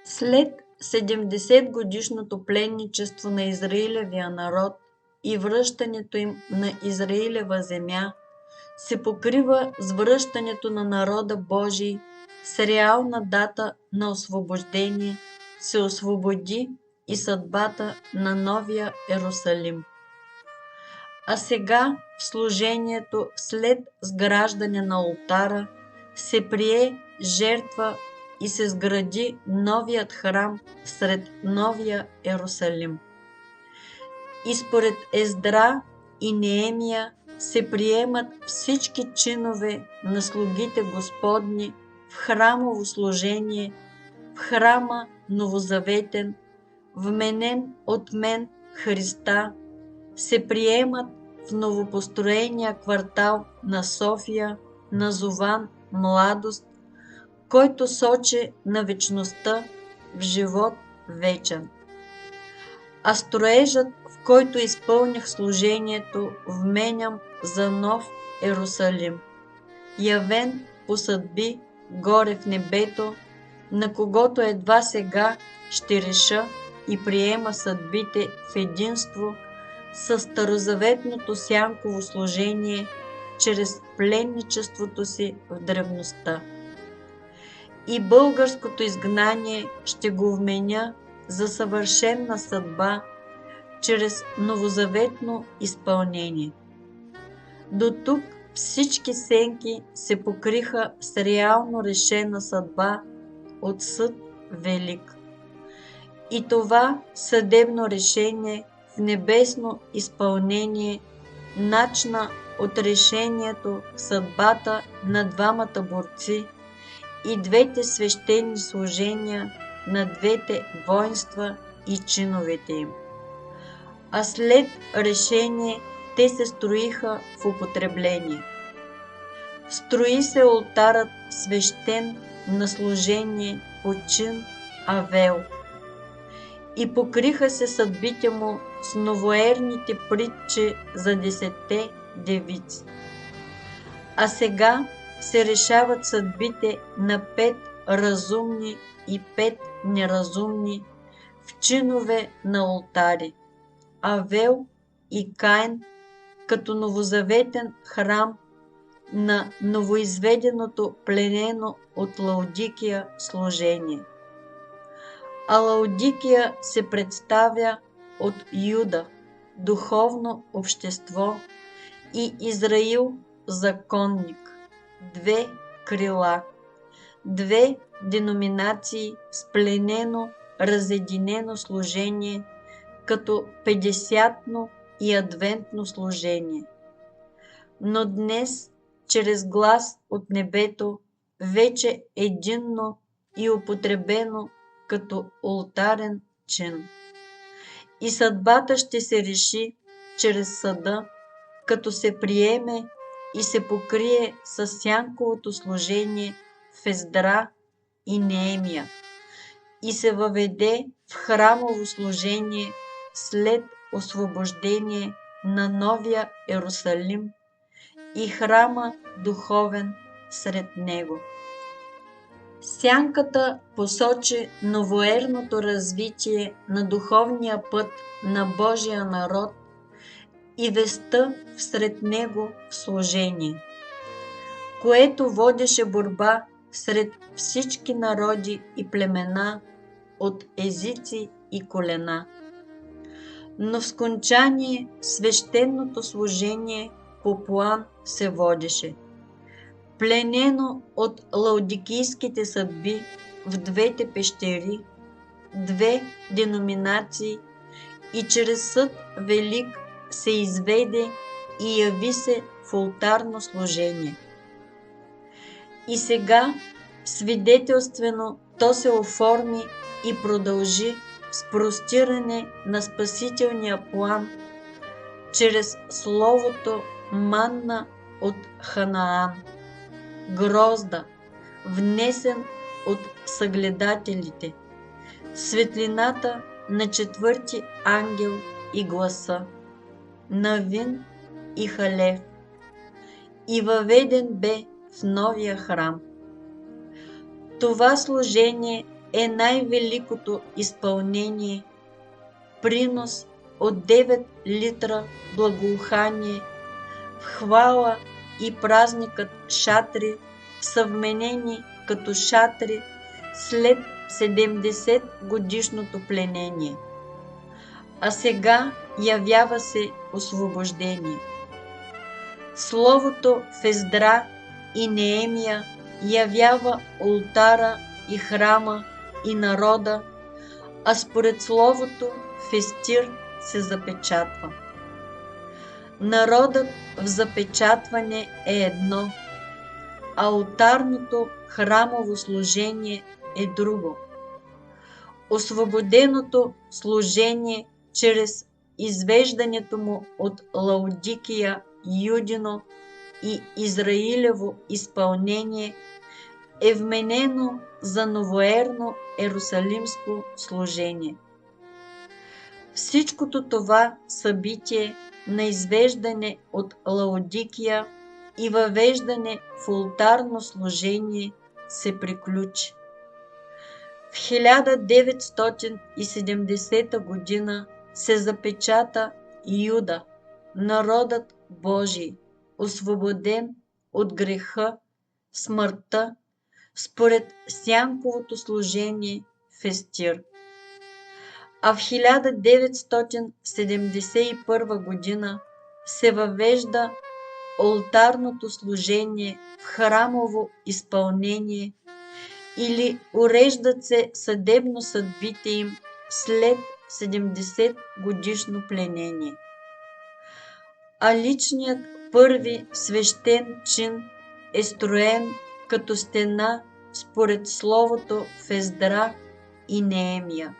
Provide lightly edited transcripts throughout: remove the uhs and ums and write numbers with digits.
След 70-годишното пленничество на Израилевия народ и връщането им на Израилева земя, се покрива с връщането на народа Божий с реална дата на освобождение, се освободи и съдбата на Новия Йерусалим. А сега в служението след сграждане на олтара се прие жертва и се сгради новият храм сред Новия Йерусалим. И според Ездра и Неемия се приемат всички чинове на слугите Господни в храмово служение, в храма новозаветен, вменен от мен Христа, се приемат в новопостроения квартал на София, назован Младост, който сочи на вечността в живот вечен. А строежът, в който изпълних служението, вменям за нов Йерусалим, явен по съдби горе в небето, на когото едва сега ще реша и приема съдбите в единство със старозаветното сянково служение чрез пленничеството си в древността. И българското изгнание ще го вменя за съвършенна съдба чрез новозаветно изпълнение. До тук всички сенки се покриха с реално решена съдба от съд велик. И това съдебно решение в небесно изпълнение начна от решението в съдбата на двамата борци и двете свещени служения на двете воинства и чиновете им. А след решение те се строиха в употребление. Строи се олтарът свещен на служение по чин Авел. И покриха се съдбите му с новоерните притчи за 10 девици. А сега се решават съдбите на 5 разумни и 5 неразумни в чинове на олтари, Авел и Каин, като новозаветен храм на новоизведеното пленено от Лаодикия служение. А Лаодикия се представя от Юда, духовно общество, и Израил, законник, 2 крила, 2 деноминации с пленено, разединено служение, като 50-но и адвентно служение. Но днес, чрез глас от небето, вече единно и употребено като олтарен чин. И съдбата ще се реши чрез съда, като се приеме и се покрие със сянковото служение в Ездра и Неемия и се въведе в храмово служение след освобождение на Новия Йерусалим и храма духовен сред него. Сянката посочи новоерното развитие на духовния път на Божия народ и веста всред него в служение, което водеше борба сред всички народи и племена от езици и колена. Но в скончание свещеното служение по план се водеше, пленено от лаодикийските съдби в двете пещери, 2 деноминации, и чрез съд велик се изведе и яви се в олтарно служение. И сега свидетелствено то се оформи и продължи с простиране на спасителния план чрез словото манна от Ханаан, грозда, внесен от съгледателите, светлината на 4-ти ангел и гласа, Навин и Халев, и въведен бе в новия храм. Това служение е най-великото изпълнение, принос от 9 литра благоухание, в хвала и празникът шатри, съвменени като шатри след 70 годишното пленение. А сега явява се освобождение. Словото в Ездра и Неемия явява олтара и храма и народа, а според словото в Естир се запечатва. Народът в запечатване е едно, а олтарното храмово служение е друго. Освободеното служение чрез извеждането му от Лаодикия, Юдино и Израилево изпълнение е вменено за новоерно ерусалимско служение. Всичкото това събитие на извеждане от Лаодикия и въвеждане в олтарно служение се приключи. В 1970 година се запечата Юда, народът Божий, освободен от греха, смъртта, според сянковото служение в Естир. А в 1971 година се въвежда олтарното служение в храмово изпълнение или уреждат се съдебно съдбите им след 70 годишно пленение. А личният първи свещен чин е строен като стена според словото в Ездра и Неемия.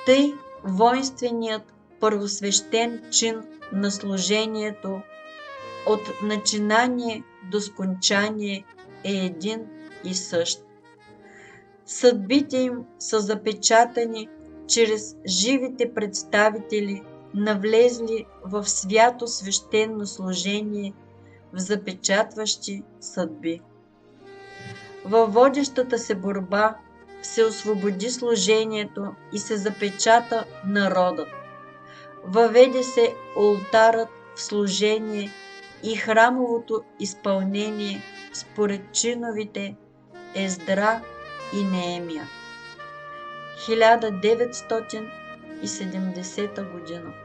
Тъй воинственият първосвещен чин на служението от начинание до скончание е един и същ. Съдбите им са запечатани чрез живите представители, навлезли в свято свещено служение в запечатващи съдби. Във водещата се борба се освободи служението и се запечата народът. Въведе се олтарът в служение и храмовото изпълнение според чиновите Ездра и Неемия. 1970 година.